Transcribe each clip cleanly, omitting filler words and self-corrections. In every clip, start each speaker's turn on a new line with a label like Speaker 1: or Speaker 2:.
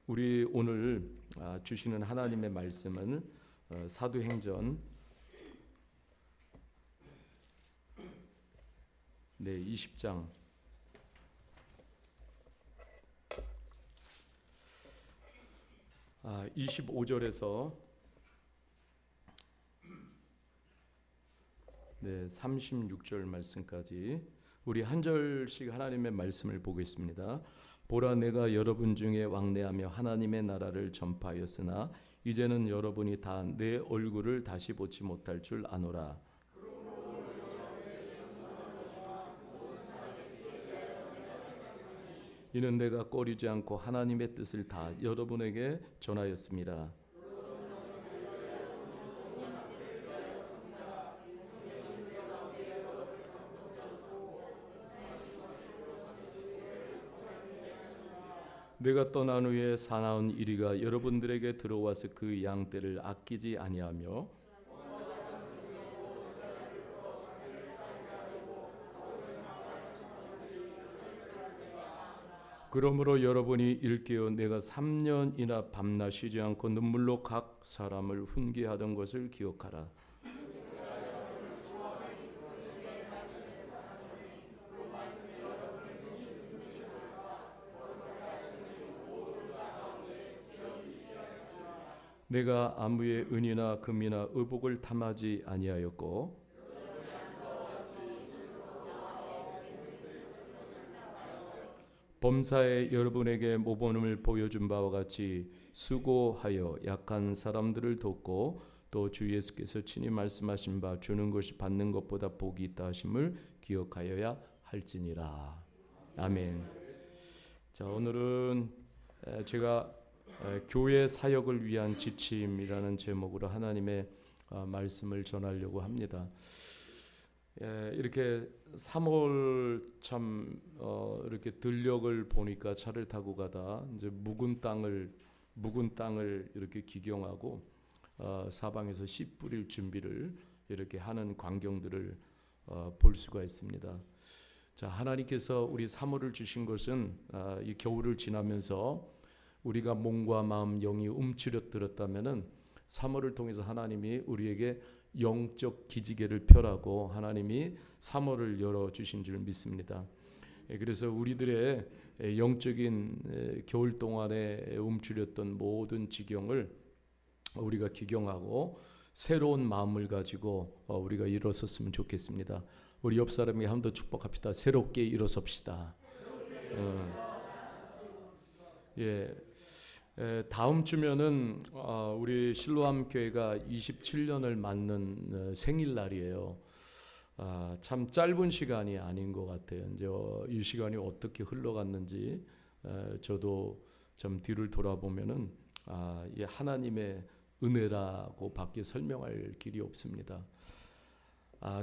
Speaker 1: 우리 오늘 주시는 하나님의 말씀은 사도행전 20장 25절에서 36절 말씀까지 우리 한 절씩 하나님의 말씀을 보겠습니다. 보라, 내가 여러분 중에 왕래하며 하나님의 나라를 전파하였으나 이제는 여러분이 다 내 얼굴을 다시 보지 못할 줄 아노라. 이는 내가 꺼리지 않고 하나님의 뜻을 다 여러분에게 전하였습니다. 내가 떠난 후에 사나운 이리가 여러분들에게 들어와서 그 양떼를 아끼지 아니하며 그러므로 여러분이 일깨어 내가 3년이나 밤낮 쉬지 않고 눈물로 각 사람을 훈계하던 것을 기억하라. 내가 아무의 은이나 금이나 의복을 탐하지 아니하였고 범사에 여러분에게 모범을 보여준 바와 같이 수고하여 약한 사람들을 돕고 또 주 예수께서 친히 말씀하신 바 주는 것이 받는 것보다 복이 있다 하심을 기억하여야 할지니라. 아멘. 자, 오늘은 제가 교회 사역을 위한 지침이라는 제목으로 하나님의 말씀을 전하려고 합니다. 이렇게 3월 참 이렇게 들녘을 보니까 차를 타고 가다 이제 묵은 땅을 이렇게 기경하고 사방에서 씨 뿌릴 준비를 이렇게 하는 광경들을 볼 수가 있습니다. 자, 하나님께서 우리 3월을 주신 것은 이 겨울을 지나면서 우리가 몸과 마음 영이 움츠러들었다면은 3월을 통해서 하나님이 우리에게 영적 기지개를 펴라고 하나님이 3월을 열어주신 줄 믿습니다. 그래서 우리들의 영적인 겨울 동안에 움츠렸던 모든 지경을 우리가 기경하고 새로운 마음을 가지고 우리가 일어섰으면 좋겠습니다. 우리 옆 사람에게 한 번 더 축복합시다. 새롭게 일어섭시다. 다음 주면은 우리 실로암 교회가 27년을 맞는 생일날이에요. 참 짧은 시간이 아닌 것 같아요. 이제 이 시간이 어떻게 흘러갔는지 저도 좀 뒤를 돌아보면은 이 하나님의 은혜라고 밖에 설명할 길이 없습니다.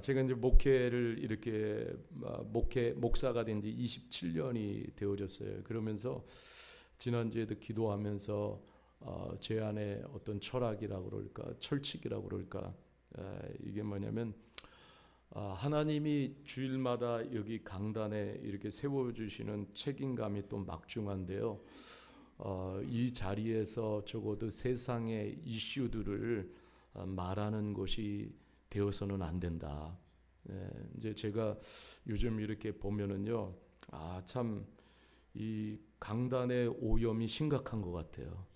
Speaker 1: 제가 이제 목회를 이렇게 목사가 된 지 27년이 되어졌어요. 그러면서 지난주에도 기도하면서 제 안에 어떤 철학이라고 그럴까, 철칙이라고 그럴까, 이게 뭐냐면 하나님이 주일마다 여기 강단에 이렇게 세워주시는 책임감이 또 막중한데요. 이 자리에서 적어도 세상의 이슈들을 말하는 것이 되어서는 안 된다. 이제 제가 요즘 이렇게 보면은요, 참 이 강단의 오염이 심각한 것 같아요.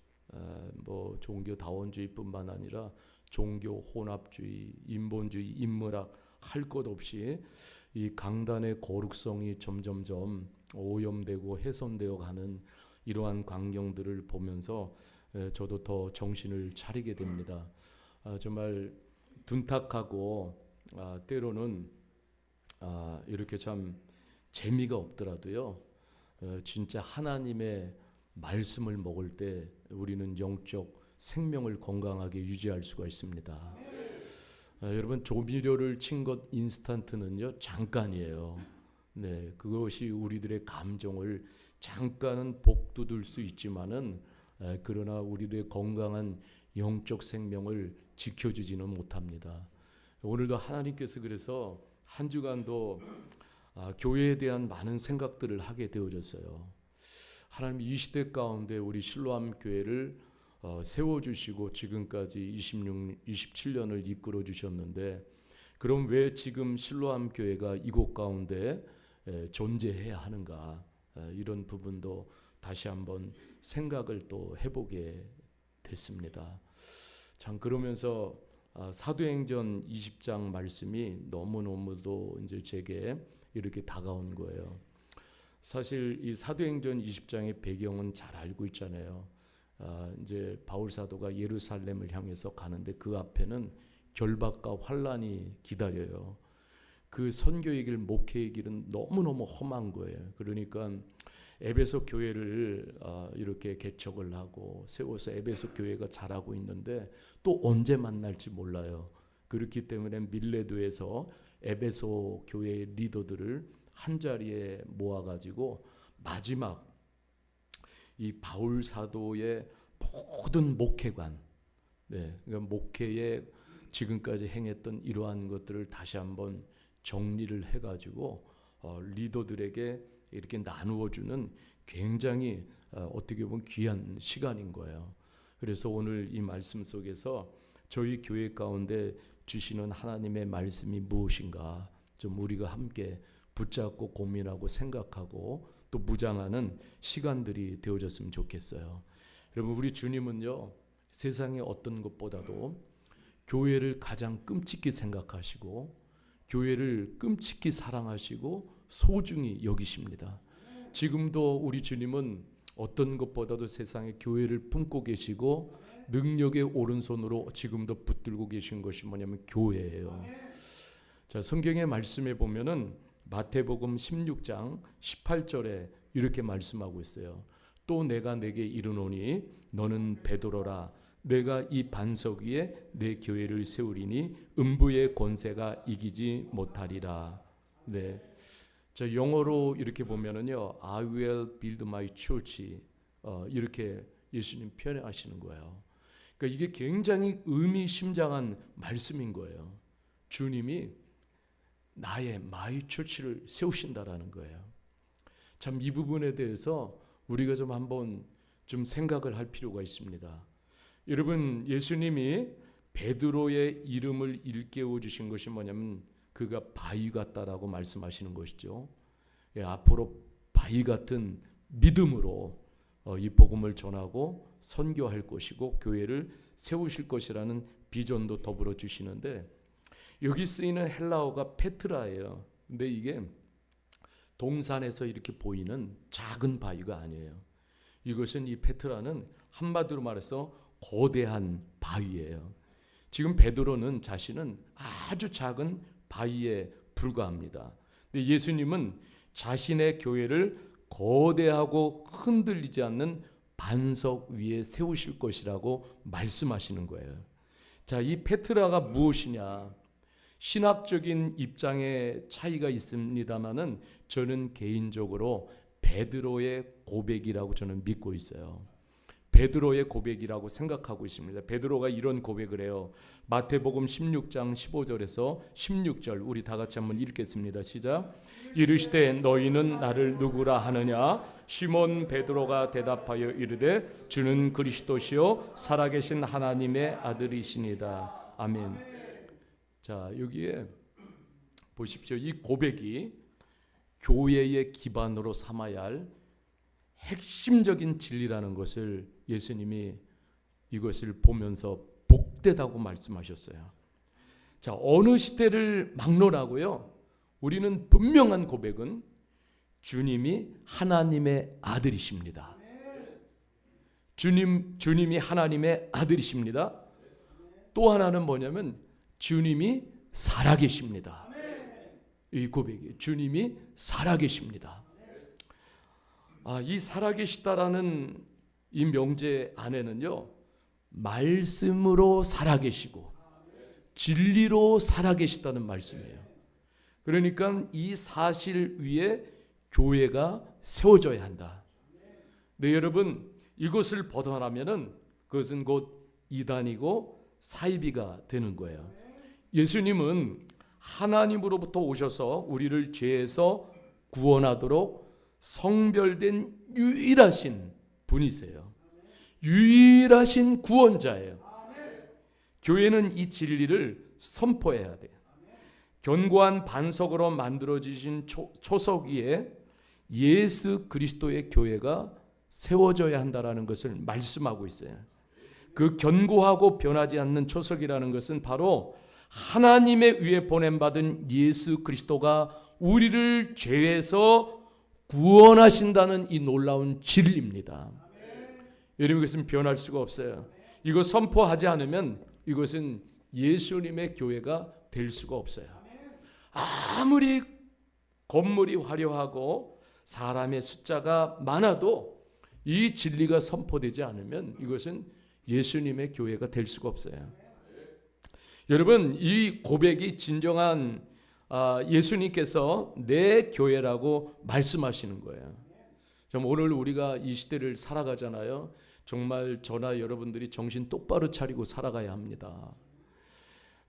Speaker 1: 뭐 종교 다원주의뿐만 아니라 종교 혼합주의, 인본주의, 인문학 할 것 없이 이 강단의 거룩성이 점점점 오염되고 훼손되어 가는 이러한 광경들을 보면서 저도 더 정신을 차리게 됩니다. 정말 둔탁하고 때로는 이렇게 참 재미가 없더라도요. 진짜 하나님의 말씀을 먹을 때 우리는 영적 생명을 건강하게 유지할 수가 있습니다. 여러분, 조미료를 친 것 인스턴트는요 잠깐이에요. 그것이 우리들의 감정을 잠깐은 복돋을 수 있지만은 그러나 우리들의 건강한 영적 생명을 지켜주지는 못합니다. 오늘도 하나님께서 그래서 한 주간도 교회에 대한 많은 생각들을 하게 되어졌어요. 하나님이 이 시대 가운데 우리 실로암 교회를 세워주시고 지금까지 27년을 이끌어 주셨는데, 그럼 왜 지금 실로암 교회가 이곳 가운데 존재해야 하는가? 이런 부분도 다시 한번 생각을 또 해보게 됐습니다. 참 그러면서 사도행전 20장 말씀이 너무너무도 이제 제게 이렇게 다가온 거예요. 사실 이 사도행전 20장의 배경은 잘 알고 있잖아요. 이제 바울 사도가 예루살렘을 향해서 가는데 그 앞에는 결박과 환란이 기다려요. 그 선교의 길, 목회의 길은 너무너무 험한 거예요. 그러니까 에베소 교회를 이렇게 개척을 하고 세워서 에베소 교회가 자라고 있는데 또 언제 만날지 몰라요. 그렇기 때문에 밀레도에서 에베소 교회의 리더들을 한 자리에 모아가지고 마지막 이 바울 사도의 모든 목회관, 그러니까 목회에 지금까지 행했던 이러한 것들을 다시 한번 정리를 해가지고 리더들에게 이렇게 나누어주는 굉장히 어떻게 보면 귀한 시간인 거예요. 그래서 오늘 이 말씀 속에서 저희 교회 가운데 주시는 하나님의 말씀이 무엇인가 좀 우리가 함께 붙잡고 고민하고 생각하고 또 묵상하는 시간들이 되어졌으면 좋겠어요. 여러분, 우리 주님은요, 세상의 어떤 것보다도 교회를 가장 끔찍히 생각하시고 교회를 끔찍히 사랑하시고 소중히 여기십니다. 지금도 우리 주님은 어떤 것보다도 세상에 교회를 품고 계시고 능력의 오른손으로 지금도 붙들고 계신 것이 뭐냐면 교회예요. 자, 성경의 말씀에 보면은 마태복음 16장 18절에 이렇게 말씀하고 있어요. 또 내가 내게 이르노니 너는 베드로라. 내가 이 반석 위에 내 교회를 세우리니 음부의 권세가 이기지 못하리라. 네. 자, 영어로 이렇게 보면은요, I will build my church. 이렇게 예수님 표현하시는 거예요. 그러니까 이게 굉장히 의미심장한 말씀인 거예요. 주님이 나의 마이 처치를 세우신다라는 거예요. 참 이 부분에 대해서 우리가 좀 한번 좀 생각을 할 필요가 있습니다. 여러분, 예수님이 베드로의 이름을 일깨워 주신 것이 뭐냐면 그가 바위 같다라고 말씀하시는 것이죠. 앞으로 바위 같은 믿음으로 이 복음을 전하고 선교할 것이고 교회를 세우실 것이라는 비전도 더불어 주시는데, 여기 쓰이는 헬라어가 페트라예요. 근데 이게 동산에서 이렇게 보이는 작은 바위가 아니에요. 이것은 이 페트라는 한마디로 말해서 거대한 바위예요. 지금 베드로는 자신은 아주 작은 바위에 불과합니다. 근데 예수님은 자신의 교회를 거대하고 흔들리지 않는 반석 위에 세우실 것이라고 말씀하시는 거예요. 자, 이 페트라가 무엇이냐? 신학적인 입장의 차이가 있습니다만은 저는 개인적으로 베드로의 고백이라고 저는 믿고 있어요. 베드로의 고백이라고 생각하고 있습니다. 베드로가 이런 고백을 해요. 마태복음 16장 15절에서 16절 우리 다 같이 한번 읽겠습니다. 시작. 이르시되 너희는 나를 누구라 하느냐? 시몬 베드로가 대답하여 이르되 주는 그리스도시요 살아계신 하나님의 아들이시니다. 아멘. 자, 여기에 보십시오. 이 고백이 교회의 기반으로 삼아야 할 핵심적인 진리라는 것을 예수님이 이것을 보면서 복되다고 말씀하셨어요. 자, 어느 시대를 막론하고요, 우리는 분명한 고백은 주님이 하나님의 아들이십니다. 주님이 하나님의 아들이십니다. 또 하나는 뭐냐면 주님이 살아계십니다. 이 고백이 주님이 살아계십니다. 이 살아계시다라는 이 명제 안에는요, 말씀으로 살아계시고 진리로 살아계시다는 말씀이에요. 그러니까 이 사실 위에 교회가 세워져야 한다. 네, 여러분, 이것을 벗어나면은 그것은 곧 이단이고 사이비가 되는 거예요. 예수님은 하나님으로부터 오셔서 우리를 죄에서 구원하도록 성별된 유일하신 분이세요. 유일하신 구원자예요. 교회는 이 진리를 선포해야 돼요. 견고한 반석으로 만들어지신 초석 위에 예수 그리스도의 교회가 세워져야 한다는 것을 말씀하고 있어요. 그 견고하고 변하지 않는 초석이라는 것은 바로 하나님의 의에 보냄받은 예수 그리스도가 우리를 죄에서 구원하신다는 이 놀라운 진리입니다. 여러분, 이것은 변할 수가 없어요. 이거 선포하지 않으면 이것은 예수님의 교회가 될 수가 없어요. 아무리 건물이 화려하고 사람의 숫자가 많아도 이 진리가 선포되지 않으면 이것은 예수님의 교회가 될 수가 없어요. 여러분, 이 고백이 진정한 예수님께서 내 교회라고 말씀하시는 거예요. 오늘 우리가 이 시대를 살아가잖아요. 정말 저나 여러분들이 정신 똑바로 차리고 살아가야 합니다.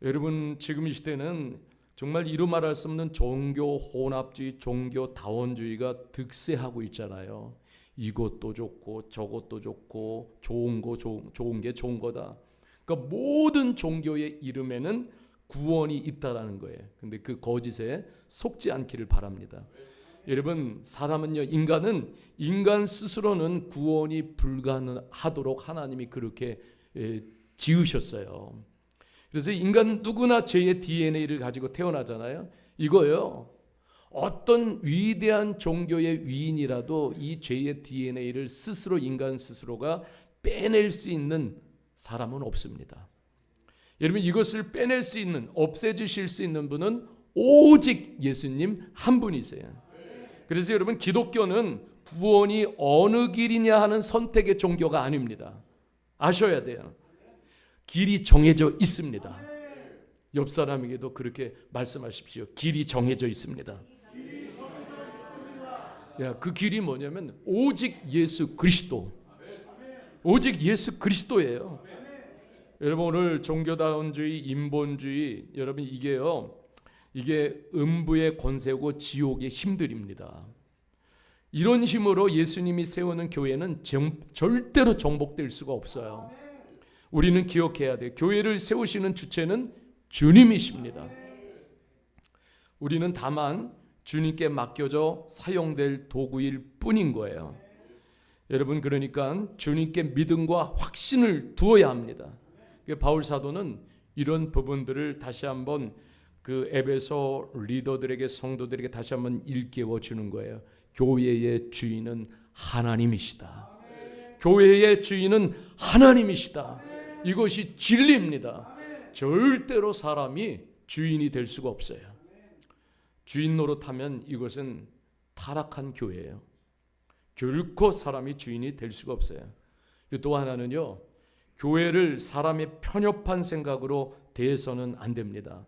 Speaker 1: 여러분, 지금 이 시대는 정말 이루 말할 수 없는 종교 혼합주의, 종교 다원주의가 득세하고 있잖아요. 이것도 좋고 저것도 좋고 좋은 게 좋은 거다. 그러니까 모든 종교의 이름에는 구원이 있다라는 거예요. 근데 그 거짓에 속지 않기를 바랍니다. 여러분, 사람은요, 인간은 인간 스스로는 구원이 불가능하도록 하나님이 그렇게 지으셨어요. 그래서 인간 누구나 죄의 DNA를 가지고 태어나잖아요. 이거요, 어떤 위대한 종교의 위인이라도 이 죄의 DNA를 스스로 인간 스스로가 빼낼 수 있는 사람은 없습니다. 여러분, 이것을 빼낼 수 있는, 없애주실 수 있는 분은 오직 예수님 한 분이세요. 그래서 여러분, 기독교는 구원이 어느 길이냐 하는 선택의 종교가 아닙니다. 아셔야 돼요. 길이 정해져 있습니다. 옆 사람에게도 그렇게 말씀하십시오. 길이 정해져 있습니다. 그 길이 뭐냐면 오직 예수 그리스도. 오직 예수 그리스도예요. 여러분, 오늘 종교다원주의, 인본주의, 여러분 이게 음부의 권세고 지옥의 힘들입니다. 이런 힘으로 예수님이 세우는 교회는 절대로 정복될 수가 없어요. 우리는 기억해야 돼요. 교회를 세우시는 주체는 주님이십니다. 우리는 다만 주님께 맡겨져 사용될 도구일 뿐인 거예요. 여러분, 그러니까 주님께 믿음과 확신을 두어야 합니다. 바울 사도는 이런 부분들을 다시 한번 그 에베소 리더들에게, 성도들에게 다시 한번 일깨워 주는 거예요. 교회의 주인은 하나님이시다. 교회의 주인은 하나님이시다. 이것이 진리입니다. 절대로 사람이 주인이 될 수가 없어요. 주인 노릇하면 이것은 타락한 교회예요. 결코 사람이 주인이 될 수가 없어요. 또 하나는요, 교회를 사람의 편협한 생각으로 대해서는 안 됩니다.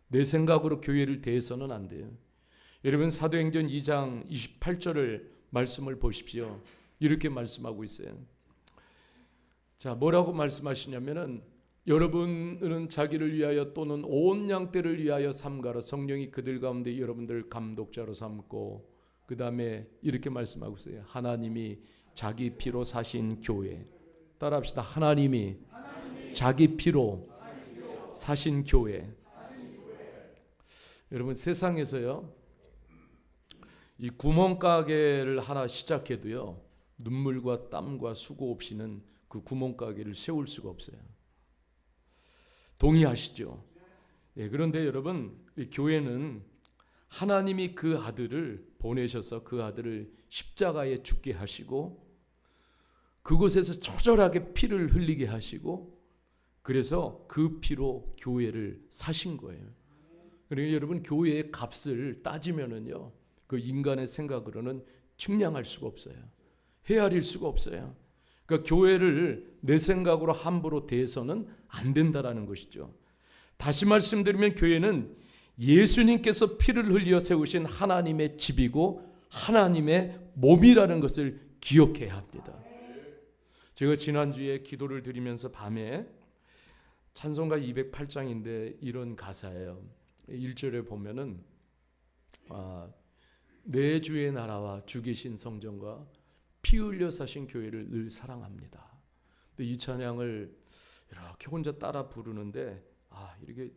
Speaker 1: 내 생각으로 교회를 대해서는 안 돼요. 여러분, 사도행전 2장 28절을 말씀을 보십시오. 이렇게 말씀하고 있어요. 자, 뭐라고 말씀하시냐면은, 여러분은 자기를 위하여 또는 온 양떼를 위하여 삼가라. 성령이 그들 가운데 여러분들을 감독자로 삼고, 그 다음에 이렇게 말씀하고 있어요. 하나님이 자기 피로 사신 교회. 따라합시다. 하나님이 자기 피로 사신 교회. 여러분, 세상에서요, 이 구멍가게를 하나 시작해도요, 눈물과 땀과 수고 없이는 그 구멍가게를 세울 수가 없어요. 동의하시죠? 그런데 여러분, 이 교회는 하나님이 그 아들을 보내셔서 그 아들을 십자가에 죽게 하시고, 그곳에서 처절하게 피를 흘리게 하시고, 그래서 그 피로 교회를 사신 거예요. 그러니까 여러분, 교회의 값을 따지면은요, 그 인간의 생각으로는 측량할 수가 없어요. 헤아릴 수가 없어요. 그러니까 교회를 내 생각으로 함부로 대해서는 안 된다라는 것이죠. 다시 말씀드리면 교회는 예수님께서 피를 흘려 세우신 하나님의 집이고 하나님의 몸이라는 것을 기억해야 합니다. 제가 지난주에 기도를 드리면서 밤에 찬송가 208장인데 이런 가사예요. 1절에 보면은 내 주의 나라와 주 계신 성전과 피 흘려 사신 교회를 늘 사랑합니다. 근데 이 찬양을 이렇게 혼자 따라 부르는데 이렇게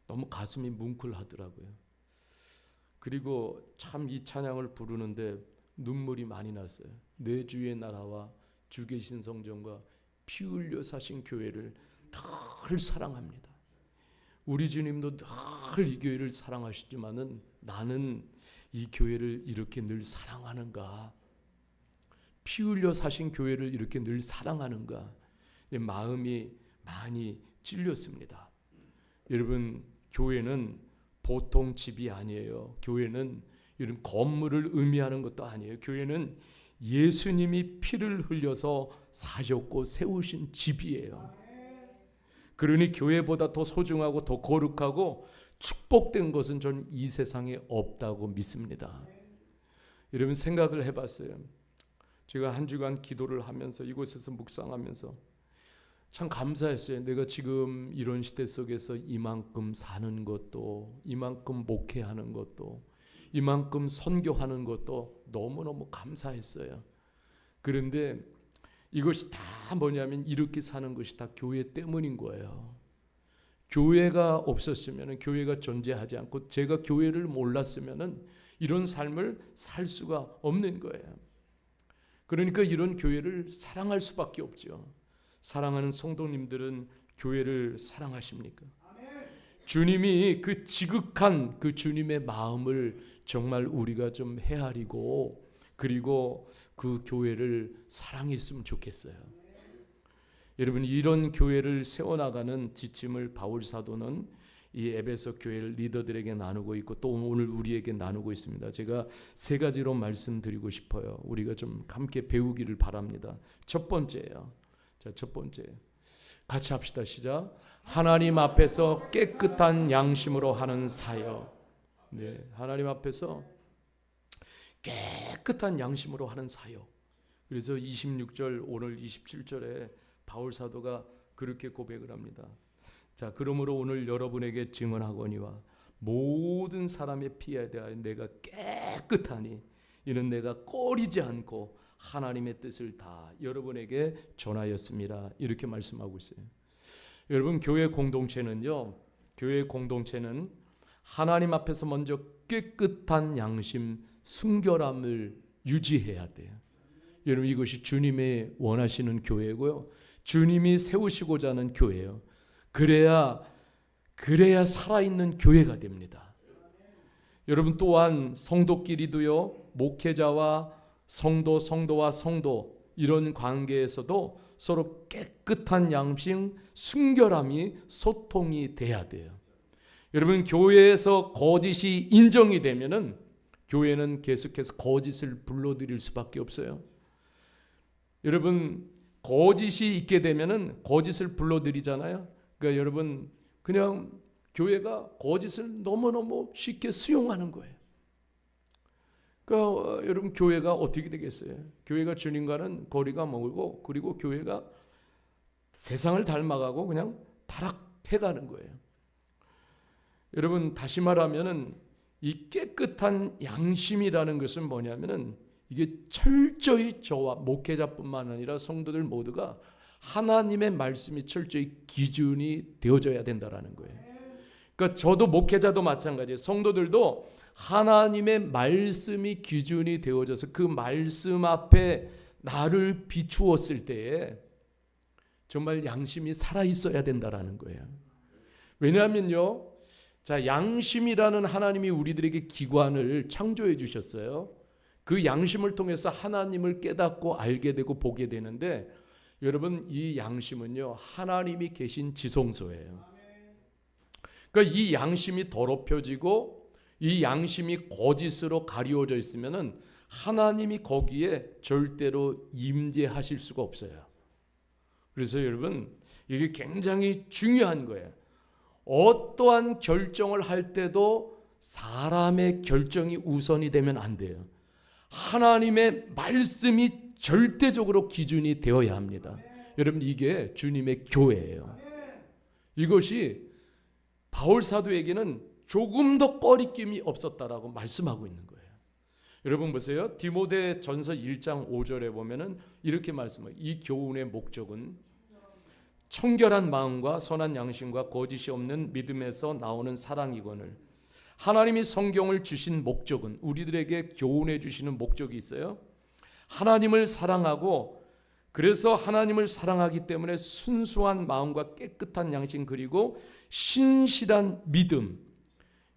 Speaker 1: 너무 가슴이 뭉클하더라고요. 그리고 참 이 찬양을 부르는데 눈물이 많이 났어요. 내 주의 나라와 주 계신 성전과 피 흘려 사신 교회를 늘 사랑합니다. 우리 주님도 늘 이 교회를 사랑하시지만은 나는 이 교회를 이렇게 늘 사랑하는가? 피 흘려 사신 교회를 이렇게 늘 사랑하는가? 마음이 많이 찔렸습니다. 여러분, 교회는 보통 집이 아니에요. 교회는 이런 건물을 의미하는 것도 아니에요. 교회는 예수님이 피를 흘려서 사셨고 세우신 집이에요. 그러니 교회보다 더 소중하고 더 거룩하고 축복된 것은 저는 이 세상에 없다고 믿습니다. 여러분, 생각을 해봤어요. 제가 한 주간 기도를 하면서 이곳에서 묵상하면서 참 감사했어요. 내가 지금 이런 시대 속에서 이만큼 사는 것도, 이만큼 목회하는 것도, 이만큼 선교하는 것도 너무너무 감사했어요. 그런데 이것이 다 뭐냐면 이렇게 사는 것이 다 교회 때문인 거예요. 교회가 없었으면, 교회가 존재하지 않고 제가 교회를 몰랐으면 이런 삶을 살 수가 없는 거예요. 그러니까 이런 교회를 사랑할 수밖에 없죠. 사랑하는 성도님들은 교회를 사랑하십니까? 주님이 그 지극한 그 주님의 마음을 정말 우리가 좀 헤아리고 그리고 그 교회를 사랑했으면 좋겠어요. 여러분, 이런 교회를 세워나가는 지침을 바울 사도는 이 에베소 교회 리더들에게 나누고 있고 또 오늘 우리에게 나누고 있습니다. 제가 세 가지로 말씀드리고 싶어요. 우리가 좀 함께 배우기를 바랍니다. 첫 번째예요. 자, 첫 번째. 같이 합시다. 시작. 하나님 앞에서 깨끗한 양심으로 하는 사역. 네, 하나님 앞에서 깨끗한 양심으로 하는 사역. 그래서 26절 오늘 27절에 바울 사도가 그렇게 고백을 합니다. 자, 그러므로 오늘 여러분에게 증언하거니와 모든 사람의 피에 대하여 내가 깨끗하니 이는 내가 꺼리지 않고 하나님의 뜻을 다 여러분에게 전하였습니다. 이렇게 말씀하고 있어요. 여러분, 교회 공동체는요, 교회 공동체는 하나님 앞에서 먼저 깨끗한 양심, 순결함을 유지해야 돼요. 여러분, 이것이 주님의 원하시는 교회고요, 주님이 세우시고자 하는 교회예요. 그래야 살아있는 교회가 됩니다. 여러분, 또한 성도끼리도요, 목회자와 성도와 성도 이런 관계에서도 서로 깨끗한 양심, 순결함이 소통이 돼야 돼요. 여러분, 교회에서 거짓이 인정이 되면은 교회는 계속해서 거짓을 불러들일 수밖에 없어요. 여러분, 거짓이 있게 되면은 거짓을 불러들이잖아요. 그러니까 여러분, 그냥 교회가 거짓을 너무너무 쉽게 수용하는 거예요. 그러니까 여러분, 교회가 어떻게 되겠어요? 교회가 주님과는 거리가 멀고 그리고 교회가 세상을 닮아가고 그냥 타락해가는 거예요. 여러분, 다시 말하면은 이 깨끗한 양심이라는 것은 뭐냐면은 이게 철저히 저와 목회자뿐만 아니라 성도들 모두가 하나님의 말씀이 철저히 기준이 되어져야 된다라는 거예요. 그러니까 저도 목회자도 마찬가지예요. 성도들도 하나님의 말씀이 기준이 되어져서 그 말씀 앞에 나를 비추었을 때에 정말 양심이 살아있어야 된다라는 거예요. 왜냐하면요, 자, 양심이라는 하나님이 우리들에게 기관을 창조해 주셨어요. 그 양심을 통해서 하나님을 깨닫고 알게 되고 보게 되는데, 여러분, 이 양심은요, 하나님이 계신 지성소예요. 그러니까 이 양심이 더럽혀지고 이 양심이 거짓으로 가리워져 있으면은 하나님이 거기에 절대로 임재하실 수가 없어요. 그래서 여러분, 이게 굉장히 중요한 거예요. 어떠한 결정을 할 때도 사람의 결정이 우선이 되면 안 돼요. 하나님의 말씀이 절대적으로 기준이 되어야 합니다. 여러분, 이게 주님의 교회예요. 이것이 바울 사도에게는 조금 더 꺼리낌이 없었다라고 말씀하고 있는 거예요. 여러분 보세요. 디모데 전서 1장 5절에 보면은 이렇게 말씀해요. 이 교훈의 목적은 청결한 마음과 선한 양심과 거짓이 없는 믿음에서 나오는 사랑이거늘. 하나님이 성경을 주신 목적은, 우리들에게 교훈해 주시는 목적이 있어요. 하나님을 사랑하고, 그래서 하나님을 사랑하기 때문에 순수한 마음과 깨끗한 양심, 그리고 신실한 믿음.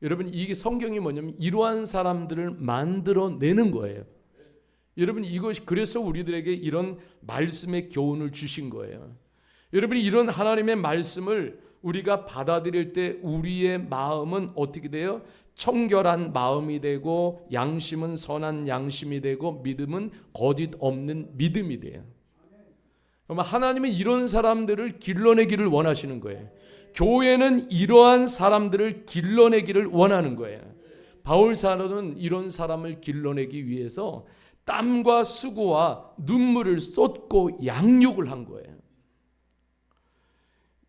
Speaker 1: 여러분, 이게 성경이 뭐냐면 이러한 사람들을 만들어내는 거예요. 여러분, 이것이 그래서 우리들에게 이런 말씀의 교훈을 주신 거예요. 여러분, 이런 하나님의 말씀을 우리가 받아들일 때 우리의 마음은 어떻게 돼요? 청결한 마음이 되고, 양심은 선한 양심이 되고, 믿음은 거짓 없는 믿음이 돼요. 그러면 하나님은 이런 사람들을 길러내기를 원하시는 거예요. 교회는 이러한 사람들을 길러내기를 원하는 거예요. 바울 사도는 이런 사람을 길러내기 위해서 땀과 수고와 눈물을 쏟고 양육을 한 거예요.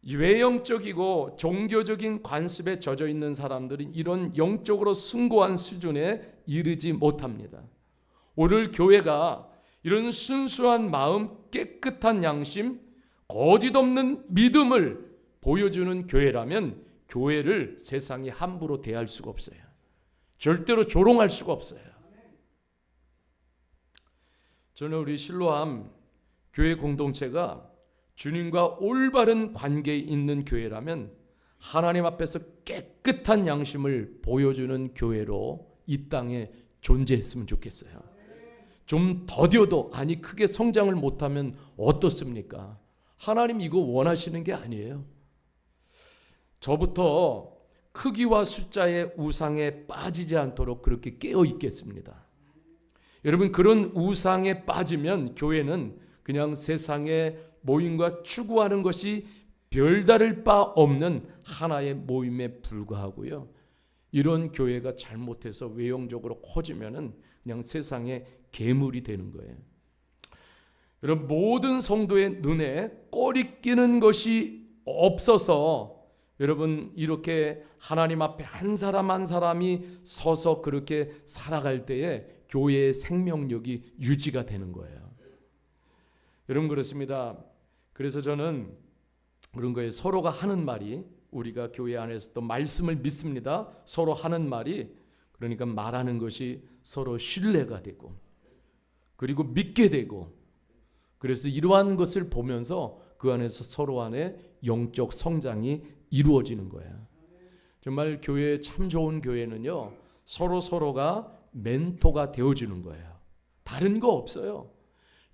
Speaker 1: 외형적이고 종교적인 관습에 젖어 있는 사람들은 이런 영적으로 숭고한 수준에 이르지 못합니다. 오늘 교회가 이런 순수한 마음, 깨끗한 양심, 거짓 없는 믿음을 보여주는 교회라면 교회를 세상이 함부로 대할 수가 없어요. 절대로 조롱할 수가 없어요. 저는 우리 실로암 교회 공동체가 주님과 올바른 관계에 있는 교회라면 하나님 앞에서 깨끗한 양심을 보여주는 교회로 이 땅에 존재했으면 좋겠어요. 좀 더뎌도, 아니 크게 성장을 못하면 어떻습니까? 하나님 이거 원하시는 게 아니에요. 저부터 크기와 숫자의 우상에 빠지지 않도록 그렇게 깨어 있겠습니다. 여러분, 그런 우상에 빠지면 교회는 그냥 세상의 모임과 추구하는 것이 별다를 바 없는 하나의 모임에 불과하고요. 이런 교회가 잘못해서 외형적으로 커지면은 그냥 세상의 괴물이 되는 거예요. 여러분, 모든 성도의 눈에 꼬리 끼는 것이 없어서 여러분 이렇게 하나님 앞에 한 사람 한 사람이 서서 그렇게 살아갈 때에 교회의 생명력이 유지가 되는 거예요. 여러분, 그렇습니다. 그래서 저는 그런 거예요. 서로가 하는 말이, 우리가 교회 안에서 또 말씀을 믿습니다. 서로 하는 말이, 그러니까 말하는 것이 서로 신뢰가 되고, 그리고 믿게 되고, 그래서 이러한 것을 보면서 그 안에서 서로 안에 영적 성장이 이루어지는 거예요. 정말 교회, 참 좋은 교회는요, 서로가 멘토가 되어주는 거예요. 다른 거 없어요.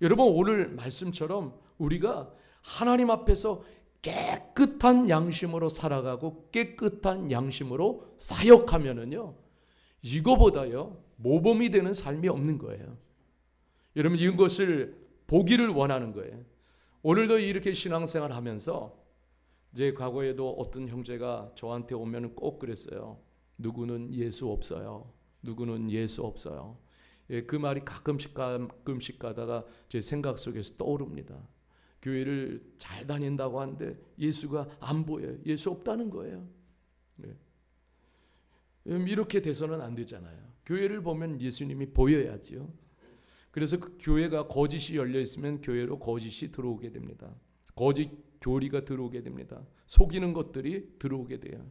Speaker 1: 여러분, 오늘 말씀처럼 우리가 하나님 앞에서 깨끗한 양심으로 살아가고 깨끗한 양심으로 사역하면은요, 이거보다요 모범이 되는 삶이 없는 거예요. 여러분, 이것을 보기를 원하는 거예요. 오늘도 이렇게 신앙생활 하면서, 제 과거에도 어떤 형제가 저한테 오면 꼭 그랬어요. 누구는 예수 없어요. 누구는 예수 없어요. 예, 그 말이 가끔씩 가다가 제 생각 속에서 떠오릅니다. 교회를 잘 다닌다고 하는데 예수가 안 보여요. 예수 없다는 거예요. 네. 이렇게 돼서는 안 되잖아요. 교회를 보면 예수님이 보여야죠. 그래서 그 교회가 거짓이 열려 있으면 교회로 거짓이 들어오게 됩니다. 거짓 교리가 들어오게 됩니다. 속이는 것들이 들어오게 돼요.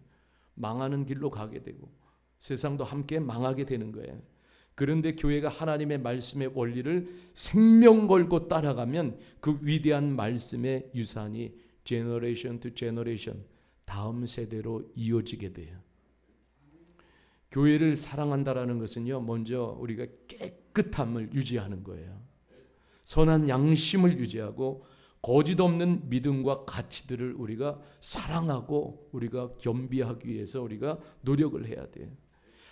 Speaker 1: 망하는 길로 가게 되고 세상도 함께 망하게 되는 거예요. 그런데 교회가 하나님의 말씀의 원리를 생명 걸고 따라가면 그 위대한 말씀의 유산이 제너레이션 투 제너레이션, 다음 세대로 이어지게 돼요. 교회를 사랑한다라는 것은요, 먼저 우리가 깨끗함을 유지하는 거예요. 선한 양심을 유지하고 거짓 없는 믿음과 가치들을 우리가 사랑하고 우리가 겸비하기 위해서 우리가 노력을 해야 돼요.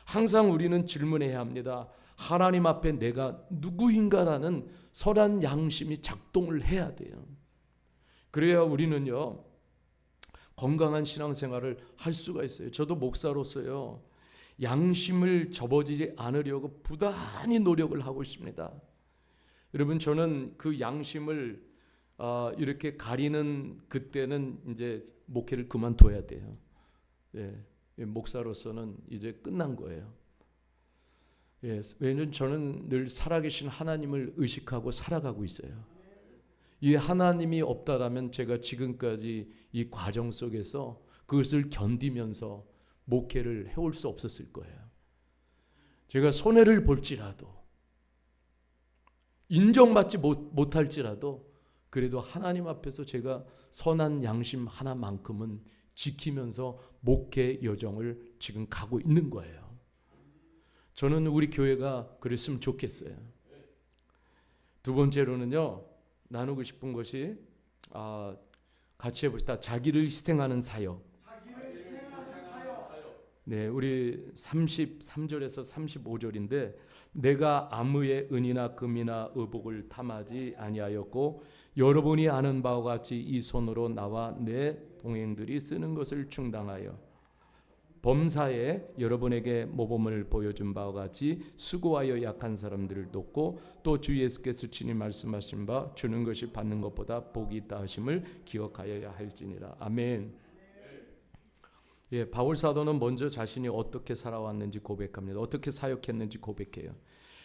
Speaker 1: 항상 우리는 질문해야 합니다. 하나님 앞에 내가 누구인가라는 선한 양심이 작동을 해야 돼요. 그래야 우리는요, 건강한 신앙생활을 할 수가 있어요. 저도 목사로서요, 양심을 접어지지 않으려고 부단히 노력을 하고 있습니다. 여러분, 저는 그 양심을 이렇게 가리는 그때는 이제 목회를 그만둬야 돼요. 예, 목사로서는 이제 끝난 거예요. 예, 왜냐하면 저는 늘 살아계신 하나님을 의식하고 살아가고 있어요. 이 하나님이 없다라면 제가 지금까지 이 과정 속에서 그것을 견디면서 목회를 해올 수 없었을 거예요. 제가 손해를 볼지라도 인정받지 못할지라도 그래도 하나님 앞에서 제가 선한 양심 하나만큼은 지키면서 목회 여정을 지금 가고 있는 거예요. 저는 우리 교회가 그랬으면 좋겠어요. 두 번째로는요, 나누고 싶은 것이 같이 해봅시다. 자기를 희생하는 사역. 네, 우리 33절에서 35절인데 내가 아무의 은이나 금이나 의복을 탐하지 아니하였고 여러분이 아는 바와 같이 이 손으로 나와 내 동행들이 쓰는 것을 충당하여 범사에 여러분에게 모범을 보여준 바와 같이 수고하여 약한 사람들을 돕고 또 주 예수께서 친히 말씀하신 바 주는 것이 받는 것보다 복이 있다 하심을 기억하여야 할지니라. 아멘. 예, 바울 사도는 먼저 자신이 어떻게 살아왔는지 고백합니다. 어떻게 사역했는지 고백해요.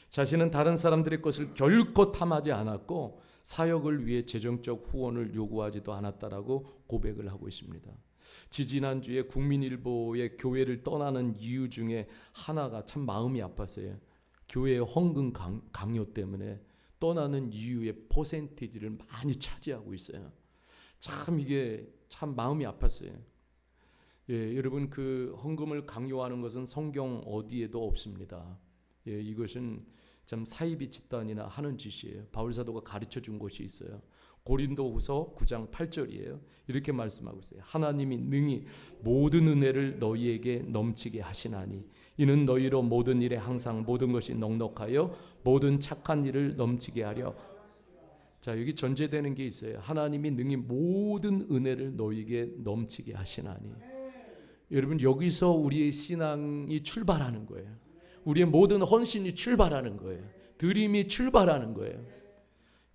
Speaker 1: 자신은 다른 사람들의 것을 결코 탐하지 않았고 사역을 위해 재정적 후원을 요구하지도 않았다라고 고백을 하고 있습니다. 지지난주에 국민일보의 교회를 떠나는 이유 중에 하나가 참 마음이 아팠어요. 교회의 헌금 강요 때문에 떠나는 이유의 퍼센티지를 많이 차지하고 있어요. 참 이게 참 마음이 아팠어요. 예, 여러분 그 헌금을 강요하는 것은 성경 어디에도 없습니다. 예, 이것은 참 사이비 집단이나 하는 짓이에요. 바울 사도가 가르쳐 준 것이 있어요. 고린도후서 9장 8절이에요. 이렇게 말씀하고 있어요. 하나님이 능히 모든 은혜를 너희에게 넘치게 하시나니 이는 너희로 모든 일에 항상 모든 것이 넉넉하여 모든 착한 일을 넘치게 하려. 자, 여기 전제되는 게 있어요. 하나님이 능히 모든 은혜를 너희에게 넘치게 하시나니. 여러분 여기서 우리의 신앙이 출발하는 거예요. 우리의 모든 헌신이 출발하는 거예요. 드림이 출발하는 거예요.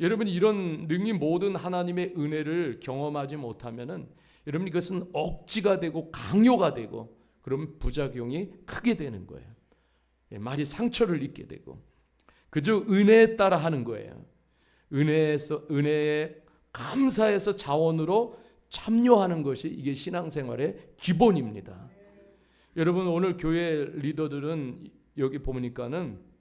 Speaker 1: 여러분 이런 능히 모든 하나님의 은혜를 경험하지 못하면은 여러분 이것은 억지가 되고 강요가 되고 그럼 부작용이 크게 되는 거예요. 많이 상처를 입게 되고 그저 은혜에 따라 하는 거예요. 은혜에 감사해서 자원으로 참여하는 것이 이게 신앙생활의 기본입니다. 여러분 오늘 교회 리더들은 여기 보니까는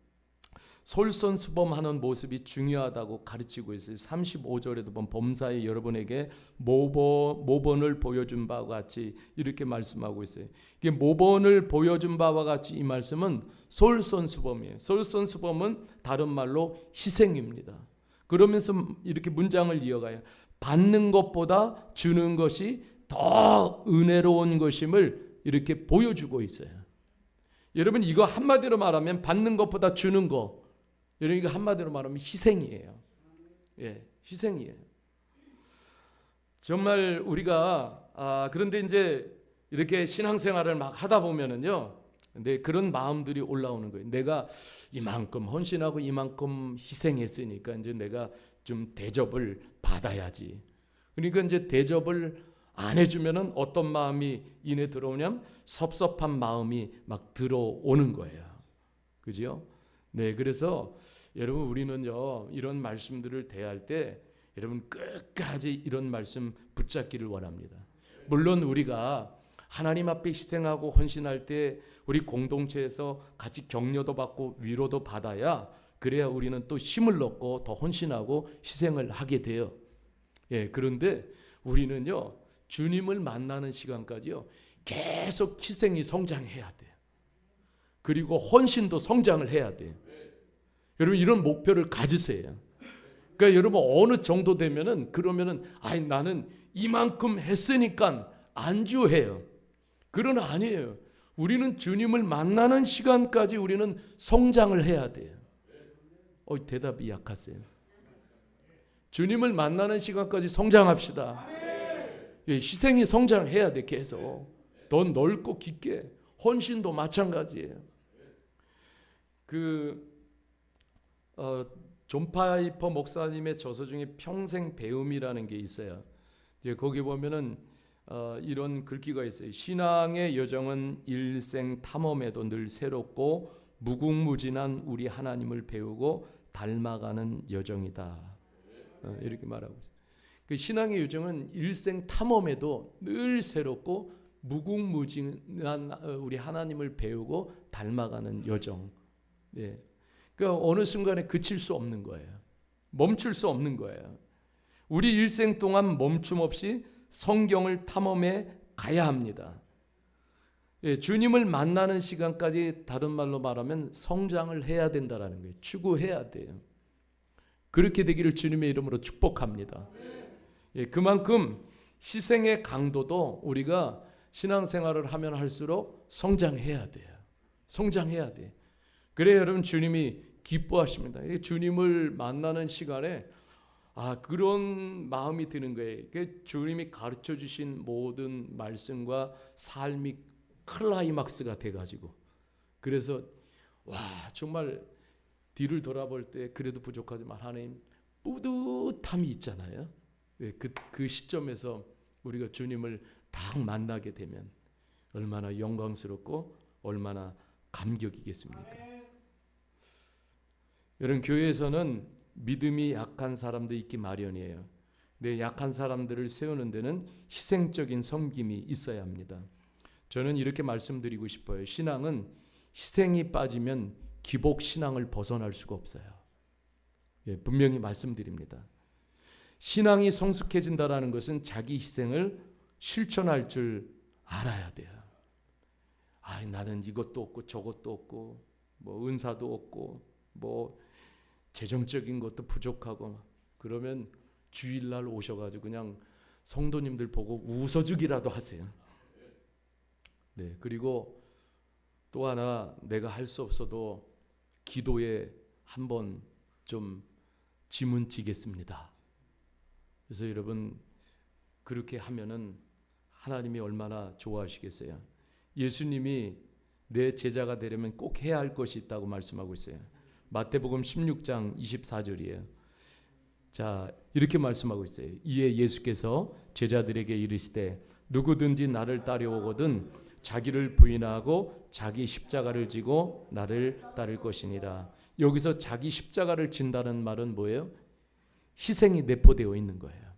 Speaker 1: 솔선수범하는 모습이 중요하다고 가르치고 있어요. 35절에도 보면 범사에 여러분에게 모본을 보여준 바와 같이 이렇게 말씀하고 있어요. 이게 모본을 보여준 바와 같이 이 말씀은 솔선수범이에요. 솔선수범은 다른 말로 희생입니다. 그러면서 이렇게 문장을 이어가요. 받는 것보다 주는 것이 더 은혜로운 것임을 이렇게 보여주고 있어요. 여러분 이거 한마디로 말하면 받는 것보다 주는 거, 여러분 이거 한마디로 말하면 희생이에요. 예, 희생이에요. 정말 우리가 그런데 이제 이렇게 신앙생활을 막 하다 보면은요, 근데 그런 마음들이 올라오는 거예요. 내가 이만큼 헌신하고 이만큼 희생했으니까 이제 내가 좀 대접을 받아야지. 그러니까 이제 대접을 안 해주면은 어떤 마음이 인해 들어오냐면 섭섭한 마음이 막 들어오는 거예요. 그죠? 네, 그래서 여러분 우리는요 이런 말씀들을 대할 때 여러분 끝까지 이런 말씀 붙잡기를 원합니다. 물론 우리가 하나님 앞에 희생하고 헌신할 때 우리 공동체에서 같이 격려도 받고 위로도 받아야 그래야 우리는 또 힘을 얻고 더 헌신하고 희생을 하게 돼요. 예, 그런데 우리는요 주님을 만나는 시간까지요 계속 희생이 성장해야 돼요. 그리고 헌신도 성장을 해야 돼요. 여러분 이런 목표를 가지세요. 그러니까 여러분 어느 정도 되면은 그러면은 나는 이만큼 했으니까 안주해요. 그러나 아니에요. 우리는 주님을 만나는 시간까지 우리는 성장을 해야 돼요. 대답이 약하세요. 주님을 만나는 시간까지 성장합시다. 예, 희생이 성장해야 돼. 계속 더 넓고 깊게. 헌신도 마찬가지예요. 존 파이퍼 목사님의 저서 중에 평생 배움이라는 게 있어요. 이제 거기 보면은 이런 글귀가 있어요. 신앙의 여정은 일생 탐험에도 늘 새롭고 무궁무진한 우리 하나님을 배우고 닮아가는 여정이다. 이렇게 말하고 있어요. 그 신앙의 여정은 일생 탐험에도 늘 새롭고 무궁무진한 우리 하나님을 배우고 닮아가는 여정. 예. 그러니까 어느 순간에 그칠 수 없는 거예요. 멈출 수 없는 거예요. 우리 일생 동안 멈춤 없이 성경을 탐험해 가야 합니다. 예, 주님을 만나는 시간까지 다른 말로 말하면 성장을 해야 된다라는 거예요. 추구해야 돼요. 그렇게 되기를 주님의 이름으로 축복합니다. 예, 그만큼 희생의 강도도 우리가 신앙생활을 하면 할수록 성장해야 돼요. 성장해야 돼. 그래야 여러분 주님이 기뻐하십니다. 주님을 만나는 시간에 그런 마음이 드는 거예요. 주님이 가르쳐 주신 모든 말씀과 삶이 클라이막스가 돼가지고, 그래서 정말 뒤를 돌아볼 때 그래도 부족하지만 하나님 뿌듯함이 있잖아요. 그 시점에서 우리가 주님을 딱 만나게 되면 얼마나 영광스럽고 얼마나 감격이겠습니까? 여러분, 교회에서는 믿음이 약한 사람도 있기 마련이에요. 근데 약한 사람들을 세우는 데는 희생적인 섬김이 있어야 합니다. 저는 이렇게 말씀드리고 싶어요. 신앙은 희생이 빠지면 기복 신앙을 벗어날 수가 없어요. 예, 분명히 말씀드립니다. 신앙이 성숙해진다라는 것은 자기 희생을 실천할 줄 알아야 돼요. 나는 이것도 없고 저것도 없고 뭐 은사도 없고 뭐 재정적인 것도 부족하고, 그러면 주일날 오셔가지고 그냥 성도님들 보고 웃어주기라도 하세요. 네, 그리고 또 하나, 내가 할 수 없어도 기도에 한번 좀 짐은 지겠습니다. 그래서 여러분, 그렇게 하면은 하나님이 얼마나 좋아하시겠어요. 예수님이 내 제자가 되려면 꼭 해야 할 것이 있다고 말씀하고 있어요. 마태복음 16장 24절이에요. 자, 이렇게 말씀하고 있어요. 이에 예수께서 제자들에게 이르시되 누구든지 나를 따라오거든 자기를 부인하고 자기 십자가를 지고 나를 따를 것이니라. 여기서 자기 십자가를 진다는 말은 뭐예요? 희생이 내포되어 있는 거예요.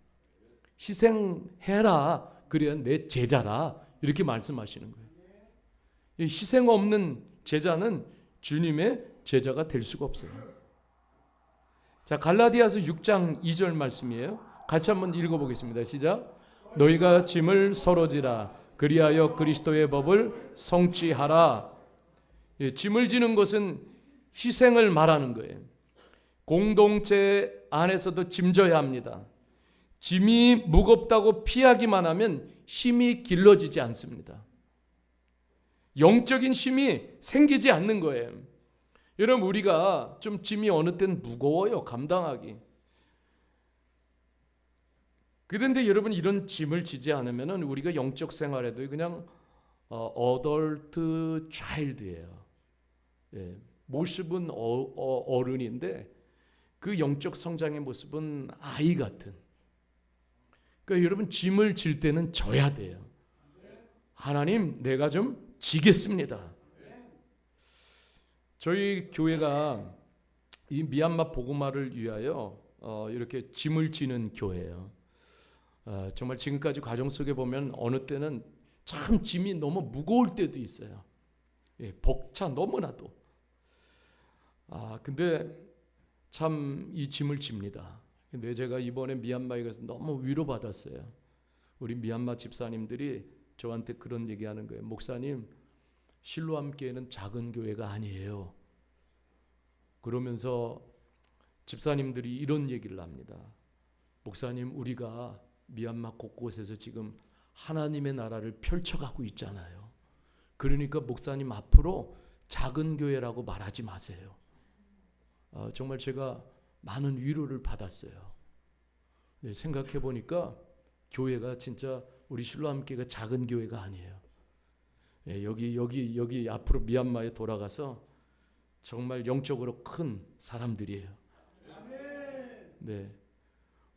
Speaker 1: 희생해라, 그래야 내 제자라, 이렇게 말씀하시는 거예요. 희생 없는 제자는 주님의 제자가 될 수가 없어요. 자, 갈라디아서 6장 2절 말씀이에요. 같이 한번 읽어보겠습니다. 시작. 너희가 짐을 서로 지라 그리하여 그리스도의 법을 성취하라. 예, 짐을 지는 것은 희생을 말하는 거예요. 공동체 안에서도 짐져야 합니다. 짐이 무겁다고 피하기만 하면 힘이 길러지지 않습니다. 영적인 힘이 생기지 않는 거예요. 여러분, 우리가 좀 짐이 어느 때는 무거워요, 감당하기. 그런데 여러분, 이런 짐을 지지 않으면 우리가 영적 생활에도 그냥 어덜트 차일드예요. 예, 모습은 어른인데 그 영적 성장의 모습은 아이 같은. 그러니까 여러분, 짐을 질 때는 져야 돼요. 하나님, 내가 좀 지겠습니다. 저희 교회가 이 미얀마 복음화를 위하여 이렇게 짐을 지는 교회예요. 정말 지금까지 과정 속에 보면 어느 때는 참 짐이 너무 무거울 때도 있어요. 예, 벅차 너무나도. 근데 참 이 짐을 집니다. 근데 제가 이번에 미얀마에 가서 너무 위로받았어요. 우리 미얀마 집사님들이 저한테 그런 얘기하는 거예요. 목사님, 실로암교회는 작은 교회가 아니에요. 그러면서 집사님들이 이런 얘기를 합니다. 목사님, 우리가 미얀마 곳곳에서 지금 하나님의 나라를 펼쳐가고 있잖아요. 그러니까 목사님, 앞으로 작은 교회라고 말하지 마세요. 정말 제가 많은 위로를 받았어요. 네, 생각해 보니까 교회가 진짜 우리 실로암교회가 작은 교회가 아니에요. 예, 여기 앞으로 미얀마에 돌아가서 정말 영적으로 큰 사람들이에요. 네,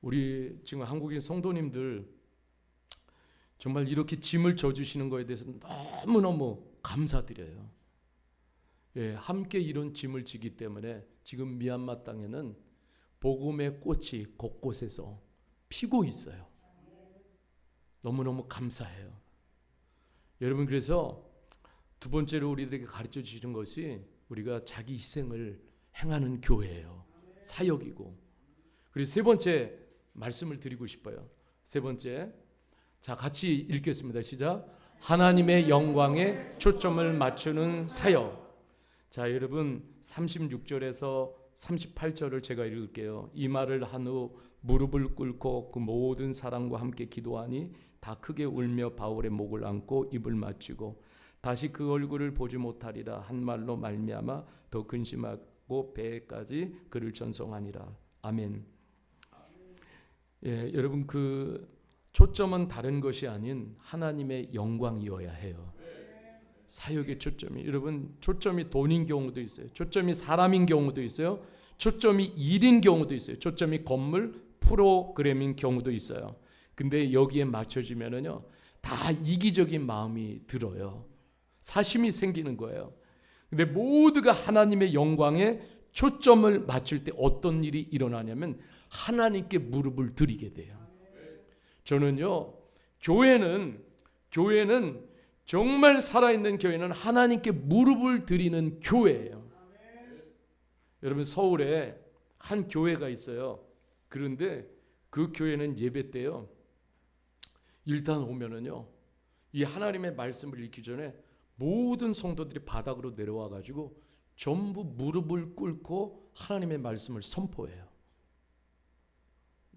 Speaker 1: 우리 지금 한국인 성도님들 정말 이렇게 짐을 져주시는 거에 대해서 너무너무 감사드려요. 예, 함께 이룬 짐을 지기 때문에 지금 미얀마 땅에는 복음의 꽃이 곳곳에서 피고 있어요. 너무너무 감사해요. 여러분, 그래서 두 번째로 우리들에게 가르쳐 주시는 것이 우리가 자기 희생을 행하는 교회예요. 사역이고. 그리고 세 번째 말씀을 드리고 싶어요. 세 번째, 자, 같이 읽겠습니다. 시작. 하나님의 영광에 초점을 맞추는 사역. 자, 여러분 36절에서 38절을 제가 읽을게요. 이 말을 한 후 무릎을 꿇고 그 모든 사람과 함께 기도하니 다 크게 울며 바울의 목을 안고 입을 맞추고 다시 그 얼굴을 보지 못하리라 한 말로 말미암아 더 근심하고 배에까지 그를 전송하니라. 아멘. 예, 여러분, 그 초점은 다른 것이 아닌 하나님의 영광이어야 해요. 사역의 초점이, 여러분, 초점이 돈인 경우도 있어요. 초점이 사람인 경우도 있어요. 초점이 일인 경우도 있어요. 초점이 건물, 프로그램인 경우도 있어요. 근데 여기에 맞춰지면은요, 다 이기적인 마음이 들어요. 사심이 생기는 거예요. 근데 모두가 하나님의 영광에 초점을 맞출 때 어떤 일이 일어나냐면 하나님께 무릎을 드리게 돼요. 저는요, 교회는 정말 살아있는 교회는 하나님께 무릎을 드리는 교회예요. 여러분, 서울에 한 교회가 있어요. 그런데 그 교회는 예배 때요, 일단 오면은요, 이 하나님의 말씀을 읽기 전에 모든 성도들이 바닥으로 내려와 가지고 전부 무릎을 꿇고 하나님의 말씀을 선포해요.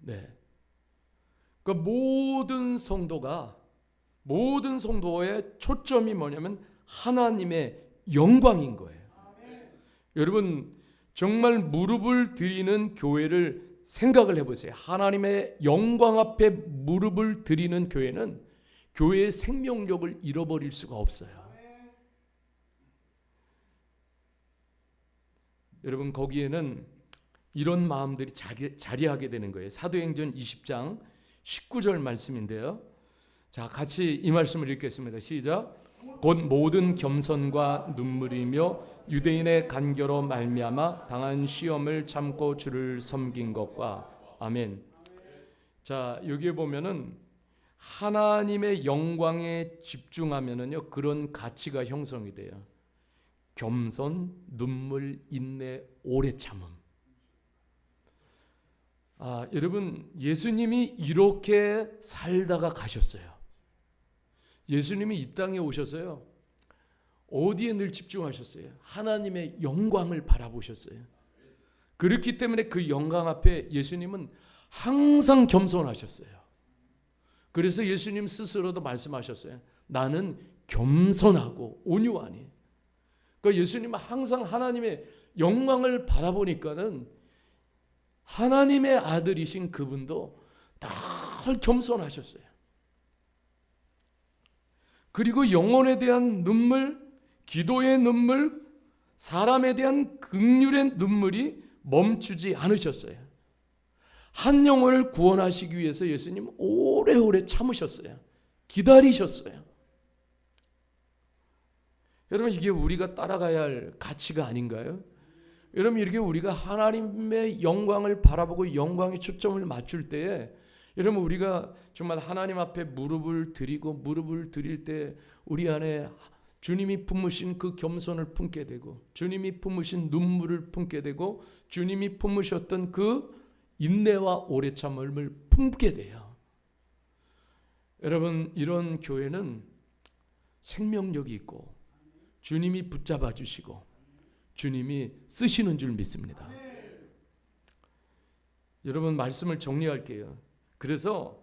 Speaker 1: 네. 그러니까 모든 성도의 초점이 뭐냐면 하나님의 영광인 거예요. 여러분, 정말 무릎을 드리는 교회를 생각을 해보세요. 하나님의 영광 앞에 무릎을 드리는 교회는 교회의 생명력을 잃어버릴 수가 없어요. 여러분, 거기에는 이런 마음들이 자리하게 되는 거예요. 사도행전 20장 19절 말씀인데요. 자, 같이 이 말씀을 읽겠습니다. 시작. 곧 모든 겸손과 눈물이며 유대인의 간교로 말미암아 당한 시험을 참고 주를 섬긴 것과. 아멘. 자, 여기에 보면은 하나님의 영광에 집중하면은요, 그런 가치가 형성이 돼요. 겸손, 눈물, 인내, 오래 참음. 여러분, 예수님이 이렇게 살다가 가셨어요. 예수님이 이 땅에 오셔서요, 어디에 늘 집중하셨어요? 하나님의 영광을 바라보셨어요. 그렇기 때문에 그 영광 앞에 예수님은 항상 겸손하셨어요. 그래서 예수님 스스로도 말씀하셨어요. 나는 겸손하고 온유하니. 그러니까 예수님은 항상 하나님의 영광을 바라보니까는 하나님의 아들이신 그분도 늘 겸손하셨어요. 그리고 영혼에 대한 눈물, 기도의 눈물, 사람에 대한 긍휼의 눈물이 멈추지 않으셨어요. 한 영혼을 구원하시기 위해서 예수님 오래오래 참으셨어요. 기다리셨어요. 여러분, 이게 우리가 따라가야 할 가치가 아닌가요? 여러분, 이렇게 우리가 하나님의 영광을 바라보고 영광의 초점을 맞출 때에 여러분, 우리가 정말 하나님 앞에 무릎을 드릴 때 우리 안에 주님이 품으신 그 겸손을 품게 되고, 주님이 품으신 눈물을 품게 되고, 주님이 품으셨던 그 인내와 오래 참음을 품게 돼요. 여러분, 이런 교회는 생명력이 있고 주님이 붙잡아 주시고 주님이 쓰시는 줄 믿습니다. 여러분, 말씀을 정리할게요. 그래서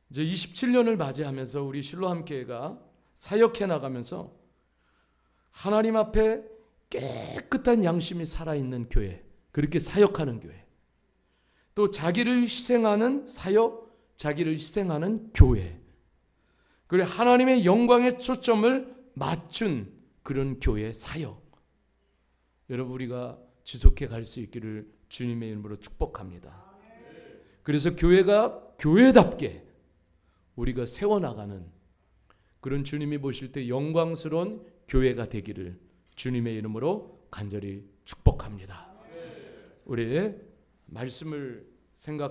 Speaker 1: 이제 27년을 맞이하면서 우리 실로암교회가 사역해 나가면서 하나님 앞에 깨끗한 양심이 살아있는 교회, 그렇게 사역하는 교회, 또 자기를 희생하는 사역, 자기를 희생하는 교회, 그리고 하나님의 영광의 초점을 맞춘 그런 교회 사역, 여러분, 우리가 지속해 갈 수 있기를 주님의 이름으로 축복합니다. 그래서 교회가 교회답게 우리가 세워나가는 그런 주님이 보실 때 영광스러운 교회가 되기를 주님의 이름으로 간절히 축복합니다. 우리 말씀을 생각